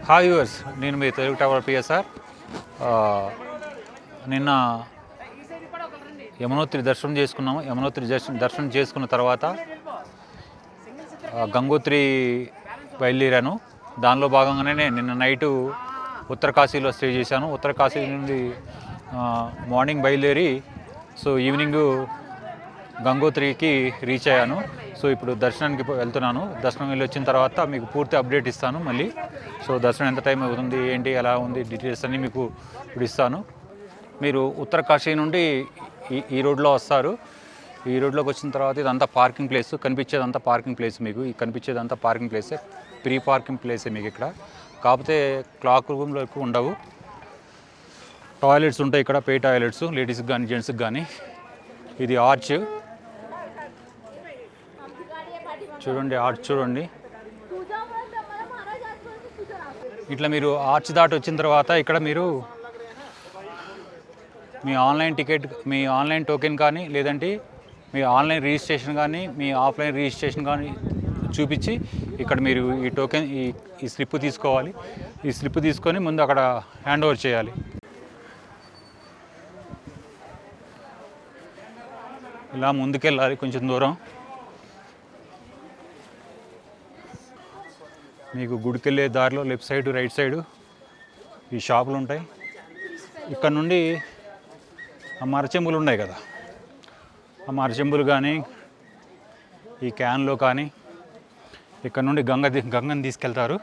Hi yours, నేను మీ Telugu tower PSR. నిన్న యమునోత్రి దర్శనం చేసుకున్నాము. యమునోత్రి దర్శనం చేసుకున్న తర్వాత గంగోత్రి బయలుదేరాను. దానిలో భాగంగానే నిన్న నైటు ఉత్తరకాశీలో స్టే చేశాను. ఉత్తరకాశీ నుండి మార్నింగ్ బయలుదేరి ఈవినింగ్ గంగోత్రికి రీచ్ అయ్యాను. ఇప్పుడు దర్శనానికి వెళ్తున్నాను. దర్శనం వెళ్ళి వచ్చిన తర్వాత మీకు పూర్తి అప్డేట్ ఇస్తాను మళ్ళీ. దర్శనం ఎంత టైం అవుతుంది, ఏంటి, ఎలా ఉంది, డీటెయిల్స్ అన్నీ మీకు ఇప్పుడు ఇస్తాను. మీరు ఉత్తరకాశీ నుండి ఈ రోడ్లో వస్తారు. ఈ రోడ్లోకి వచ్చిన తర్వాత ఇదంతా పార్కింగ్ ప్లేస్. కనిపించేదంతా పార్కింగ్ ప్లేస్. మీకు కనిపించేదంతా పార్కింగ్ ప్లేసే, ప్రీ పార్కింగ్ ప్లేసే మీకు ఇక్కడ. కాకపోతే క్లాక్ రూమ్లో ఎక్కువ ఉండవు. టాయిలెట్స్ ఉంటాయి ఇక్కడ, పే టాయిలెట్స్, లేడీస్కి కానీ జెంట్స్కి కానీ. ఇది ఆర్చ్ చూడండి, ఆర్చ్ చూడండి. ఇట్లా మీరు ఆర్చ్ దాటి వచ్చిన తర్వాత ఇక్కడ మీరు మీ ఆన్లైన్ టికెట్, మీ ఆన్లైన్ టోకెన్ కానీ, లేదంటే మీ ఆన్లైన్ రిజిస్ట్రేషన్ కానీ, మీ ఆఫ్లైన్ రిజిస్ట్రేషన్ కానీ చూపించి ఇక్కడ మీరు ఈ టోకెన్ ఈ స్లిప్ తీసుకోవాలి. ఈ స్లిప్ తీసుకొని ముందు అక్కడ హ్యాండ్ ఓవర్ చేయాలి. ఇలా ముందుకెళ్ళాలి కొంచెం దూరం. మీకు గుడికెళ్ళే దారిలో లెఫ్ట్ సైడ్, రైట్ సైడు ఈ షాపులు ఉంటాయి. ఇక్కడ నుండి ఆ మరచెంబులు ఉన్నాయి కదా, ఆ మరచెంబులు కానీ, ఈ క్యాన్లో కానీ ఇక్కడ నుండి గంగని తీసుకెళ్తారు.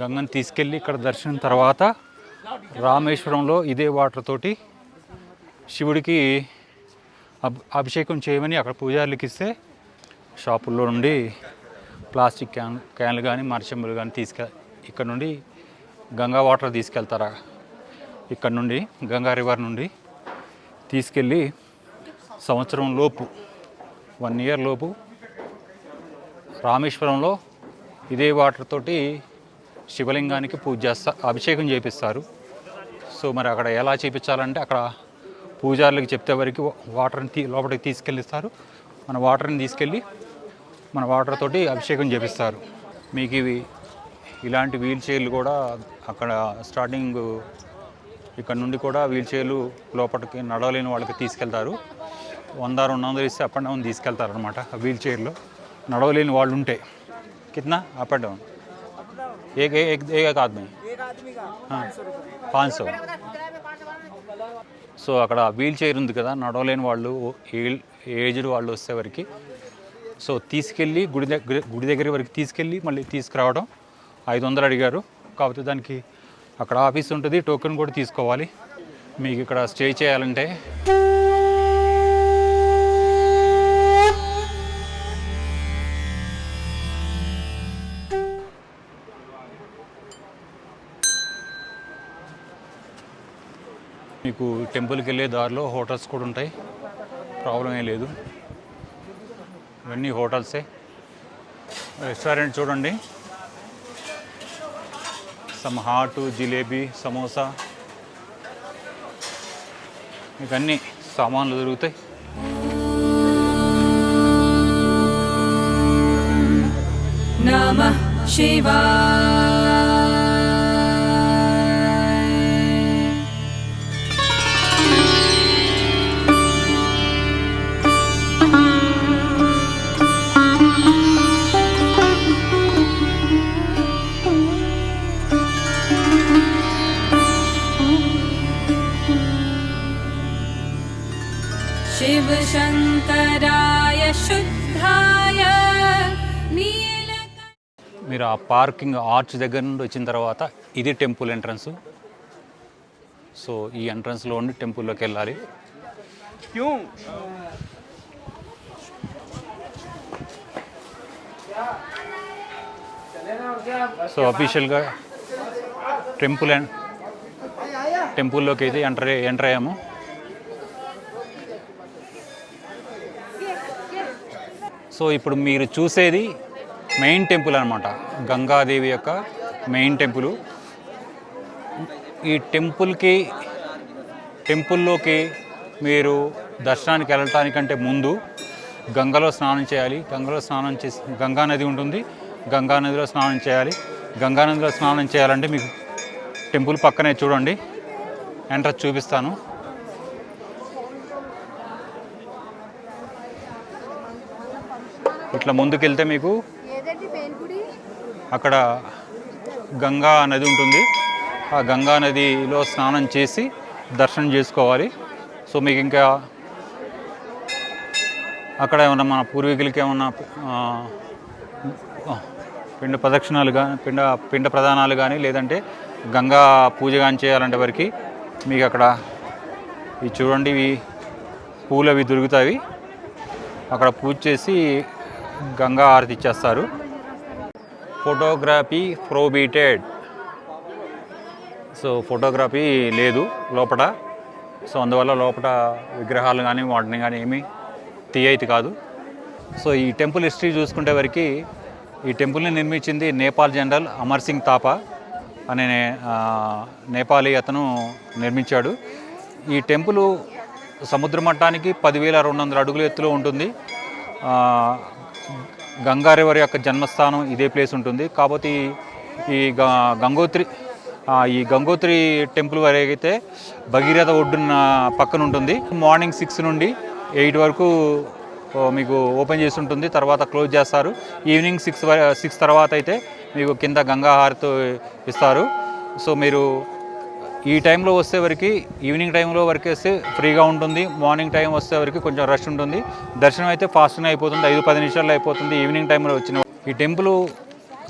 గంగని తీసుకెళ్ళి ఇక్కడ దర్శనం తర్వాత రామేశ్వరంలో ఇదే వాటర్ తోటి శివుడికి అభిషేకం చేయమని అక్కడ పూజారులకి ఇస్తే షాపుల్లో నుండి ప్లాస్టిక్ క్యాన్లు కానీ, మరచెంబులు కానీ ఇక్కడ నుండి గంగా వాటర్ తీసుకెళ్తారా. ఇక్కడ నుండి గంగా రివర్ నుండి తీసుకెళ్ళి సంవత్సరం లోపు, 1 year లోపు రామేశ్వరంలో ఇదే వాటర్ తోటి శివలింగానికి అభిషేకం చేపిస్తారు. మరి అక్కడ ఎలా చేయించాలంటే అక్కడ పూజారులకు చెప్తే వరకు వాటర్ని లోపలికి తీసుకెళ్ళిస్తారు. మన వాటర్ని తీసుకెళ్ళి మన వాటర్ తోటి అభిషేకం చేపిస్తారు. మీకు ఇలాంటి వీల్ చైర్లు కూడా అక్కడ స్టార్టింగ్ ఇక్కడ నుండి కూడా వీల్ చైర్లు లోపలికి నడవలేని వాళ్ళకి తీసుకెళ్తారు. 100-200 ఇస్తే అప్ అండ్ డౌన్ తీసుకెళ్తారు అనమాట. ఆ వీల్ చైర్లో నడవలేని వాళ్ళు ఉంటే కిतना అప్ అండ్ డౌన్ एक आदमी 500. అక్కడ వీల్ చైర్ ఉంది కదా, నడవలేని వాళ్ళు, ఏజ్డ్ వాళ్ళు వచ్చేవరకు తీసుకెళ్ళి గుడి దగ్గర వరకు తీసుకెళ్ళి మళ్ళీ తీసుకురావడం 500 అడిగారు. కాకపోతే దానికి అక్కడ ఆఫీస్ ఉంటుంది, టోకెన్ కూడా తీసుకోవాలి. మీకు ఇక్కడ స్టే చేయాలంటే మీకు టెంపుల్కి వెళ్ళే దారిలో హోటల్స్ కూడా ఉంటాయి, ప్రాబ్లం ఏం లేదు. ఇవన్నీ హోటల్సే. రెస్టారెంట్ చూడండి, సమ్ హాటు, జిలేబీ, సమోసా, మీకు అన్నీ సామాన్లు దొరుకుతాయి. నమః శివాయ. शिव शंकराय शुद्धाय. మీరు ఆ పార్కింగ్ ఆర్చ్ దగ్గర నుండి వచ్చిన తర్వాత ఇది టెంపుల్ ఎంట్రన్స్. ఈ ఎంట్రన్స్లో ఉండి టెంపుల్లోకి వెళ్ళాలి. అఫీషియల్గా టెంపుల్లోకి అయితే ఎంటర్ అయ్యాము. ఇప్పుడు మీరు చూసేది మెయిన్ టెంపుల్ అనమాట, గంగాదేవి యొక్క మెయిన్ టెంపుల్. ఈ టెంపుల్లోకి మీరు దర్శనానికి వెళ్ళటానికంటే ముందు గంగలో స్నానం చేయాలి. గంగలో స్నానం చేసి గంగా నది ఉంటుంది, గంగానదిలో స్నానం చేయాలి. గంగానదిలో స్నానం చేయాలంటే మీకు టెంపుల్ పక్కనే చూడండి, ఎంట్రన్స్ చూపిస్తాను. ఇట్లా ముందుకెళ్తే మీకు అక్కడ గంగా నది ఉంటుంది. ఆ గంగా నదిలో స్నానం చేసి దర్శనం చేసుకోవాలి. సో మీకు ఇంకా అక్కడ ఏమన్నా మన పూర్వీకులకి ఏమన్నా పిండ ప్రదక్షిణాలు కానీ పిండ ప్రదానాలు కానీ లేదంటే గంగా పూజ కానీ చేయాలంటే వరకు మీకు అక్కడ ఇవి చూడండి, ఇవి పూలు అవి దొరుకుతాయి. అక్కడ పూజ చేసి గంగా హారతి ఇచ్చేస్తారు. Photography prohibited. సో ఫోటోగ్రఫీ లేదు లోపల. సో అందువల్ల లోపల విగ్రహాలు కానీ వాటిని కానీ ఏమీ తీయైతే కాదు. సో ఈ టెంపుల్ హిస్టరీ చూసుకుంటే వరకు ఈ టెంపుల్ని నిర్మించింది నేపాల్ జనరల్ అమర్ సింగ్ థాపా అనే నేపాలీ అతను నిర్మించాడు. ఈ టెంపుల్ సముద్ర మట్టానికి 10,200 అడుగుల ఎత్తులో ఉంటుంది. గంగా రివర్ యొక్క జన్మస్థానం ఇదే ప్లేస్ ఉంటుంది. కాకపోతే ఈ గంగోత్రి టెంపుల్ వరకైతే భగీరథ ఒడ్డున పక్కన ఉంటుంది. మార్నింగ్ 6 నుండి 8 వరకు మీకు ఓపెన్ చేసి ఉంటుంది, తర్వాత క్లోజ్ చేస్తారు. ఈవినింగ్ 6 తర్వాత అయితే మీకు కింద గంగా హారతి ఇస్తారు. సో మీరు ఈ టైంలో వస్తే వరకు, ఈవినింగ్ టైంలో వరకు వస్తే ఫ్రీగా ఉంటుంది. మార్నింగ్ టైం వస్తే వరకు కొంచెం రష్ ఉంటుంది. దర్శనం అయితే ఫాస్ట్గా అయిపోతుంది, 5-10 నిమిషాల్లో అయిపోతుంది. ఈవినింగ్ టైంలో వచ్చిన ఈ టెంపుల్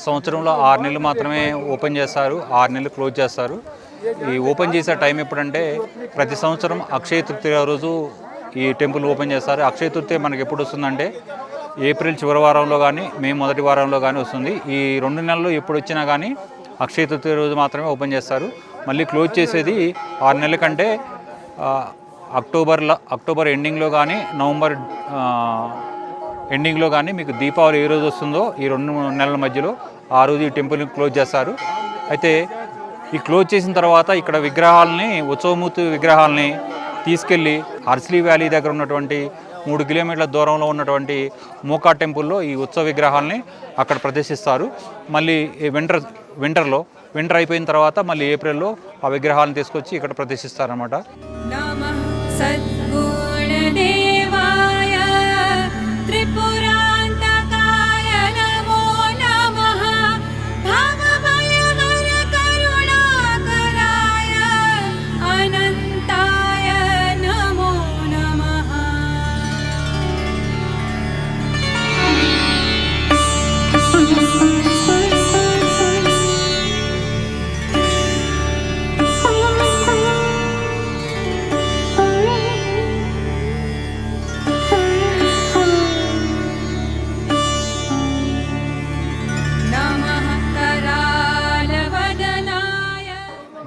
సంవత్సరంలో 6 నెలలు మాత్రమే ఓపెన్ చేస్తారు, 6 నెలలు క్లోజ్ చేస్తారు. ఈ ఓపెన్ చేసే టైం ఎప్పుడంటే ప్రతి సంవత్సరం అక్షయ తృతీయ రోజు ఈ టెంపుల్ ఓపెన్ చేస్తారు. అక్షయ తృతీయ మనకి ఎప్పుడు వస్తుందంటే ఏప్రిల్ చివరి వారంలో కానీ మే మొదటి వారంలో కానీ వస్తుంది. ఈ 2 నెలలు ఎప్పుడు వచ్చినా కానీ అక్షయ తృతీయ రోజు మాత్రమే ఓపెన్ చేస్తారు. మళ్ళీ క్లోజ్ చేసేది 6 నెలల కంటే అక్టోబర్ ఎండింగ్లో కానీ నవంబర్ ఎండింగ్లో కానీ మీకు దీపావళి ఏ రోజు వస్తుందో ఈ 2 నెలల మధ్యలో ఆ రోజు ఈ టెంపుల్ని క్లోజ్ చేస్తారు. అయితే ఈ క్లోజ్ చేసిన తర్వాత ఇక్కడ విగ్రహాలని, ఉత్సవమూర్తి విగ్రహాలని తీసుకెళ్ళి హర్సిలీ వ్యాలీ దగ్గర ఉన్నటువంటి 3 కిలోమీటర్ల దూరంలో ఉన్నటువంటి మోకా టెంపుల్లో ఈ ఉత్సవ విగ్రహాలని అక్కడ ప్రదర్శిస్తారు. మళ్ళీ వింటర్ అయిపోయిన తర్వాత మళ్ళీ ఏప్రిల్లో ఆ విగ్రహాలను తీసుకొచ్చి ఇక్కడ ప్రదర్శిస్తారన్నమాట.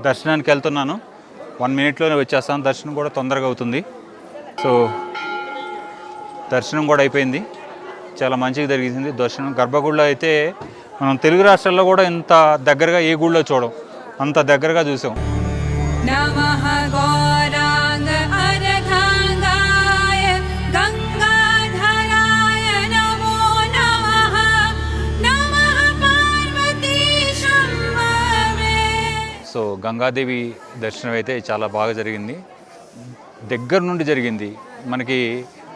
దర్శనానికి వెళ్తున్నాను, 1 మినిట్లోనే వచ్చేస్తాను. దర్శనం కూడా తొందరగా అవుతుంది. సో దర్శనం కూడా అయిపోయింది, చాలా మంచిగా జరిగింది దర్శనం. గర్భగుడిలో అయితే మనం తెలుగు రాష్ట్రాల్లో కూడా ఇంత దగ్గరగా ఏ గుడిలో చూడం, అంత దగ్గరగా చూసాం. సో గంగాదేవి దర్శనం అయితే చాలా బాగా జరిగింది, దగ్గర నుండి జరిగింది.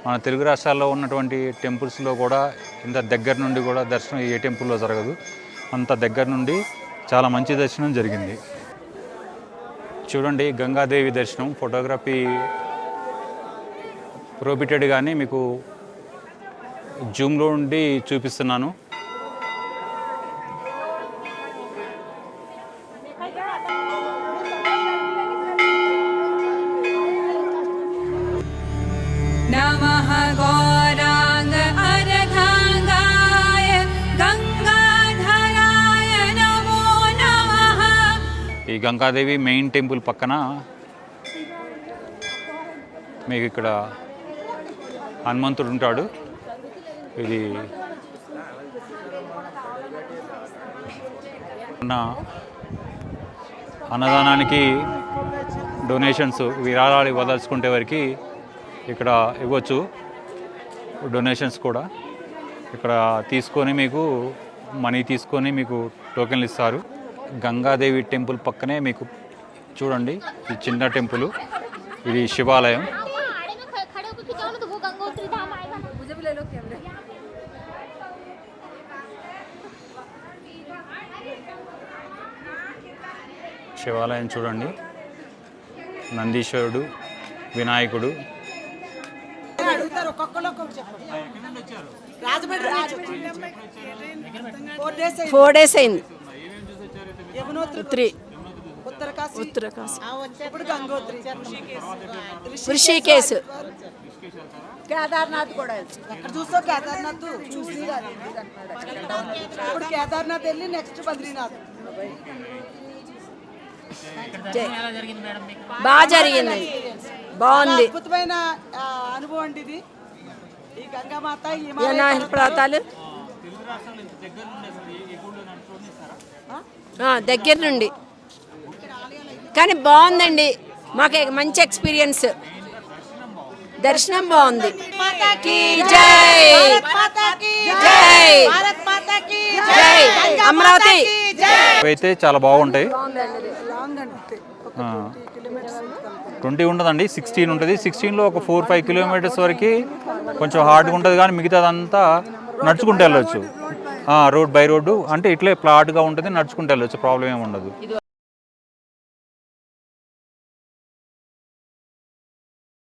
మన తెలుగు రాష్ట్రాల్లో ఉన్నటువంటి టెంపుల్స్లో కూడా ఇంత దగ్గర నుండి కూడా దర్శనం ఏ టెంపుల్లో జరగదు. అంత దగ్గర నుండి చాలా మంచి దర్శనం జరిగింది. చూడండి గంగాదేవి దర్శనం. ఫోటోగ్రఫీ ప్రోహిబిటెడ్ కానీ మీకు జూమ్లో ఉండి చూపిస్తున్నాను. ఈ గంగాదేవి మెయిన్ టెంపుల్ పక్కన మీకు ఇక్కడ హనుమంతుడు ఉంటాడు. ఇది అన్నదానానికి డొనేషన్స్ విరాళాలు ఇవ్వదలుచుకుంటే వరకు ఇక్కడ ఇవ్వచ్చు. డొనేషన్స్ కూడా ఇక్కడ తీసుకొని మీకు మనీ తీసుకొని మీకు టోకెన్లు ఇస్తారు. గంగాదేవి టెంపుల్ పక్కనే మీకు చూడండి ఈ చిన్న టెంపుల్, ఇది శివాలయం. శివాలయం చూడండి, నందీశ్వరుడు, వినాయకుడు. ఫోర్ డేస్ అయింది. ఋషికేశ్, కేదార్నాథ్ కూడా. ఎక్కడ చూస్తా కేదార్నాథ్ చూసి ఇప్పుడు కేదార్నాథ్ వెళ్ళి నెక్స్ట్ బద్రీనాథ్. బాగా జరిగింది, బాగుంది. అద్భుతమైన అనుభవం అండి ఇది. ఈ గంగామాత హిమాలయ పర్వతాలు దగ్గర నుండి, కానీ బాగుందండి. మాకు మంచి ఎక్స్పీరియన్స్, దర్శనం బాగుంది. జై జై జై అమరావతి. అయితే చాలా బాగుంటాయి. 20 ఉండదండి, 16 ఉంటుంది. 16లో ఒక 4-5 కిలోమీటర్స్ వరకు కొంచెం హార్డ్గా ఉంటుంది, కానీ మిగతాదంతా నడుచుకుంటూ వెళ్ళొచ్చు. రోడ్ బై రోడ్డు అంటే ఇట్లే ఫ్లాట్గా ఉంటుంది, నడుచుకుంటూ వెళ్ళొచ్చు, ప్రాబ్లం ఏమి ఉండదు.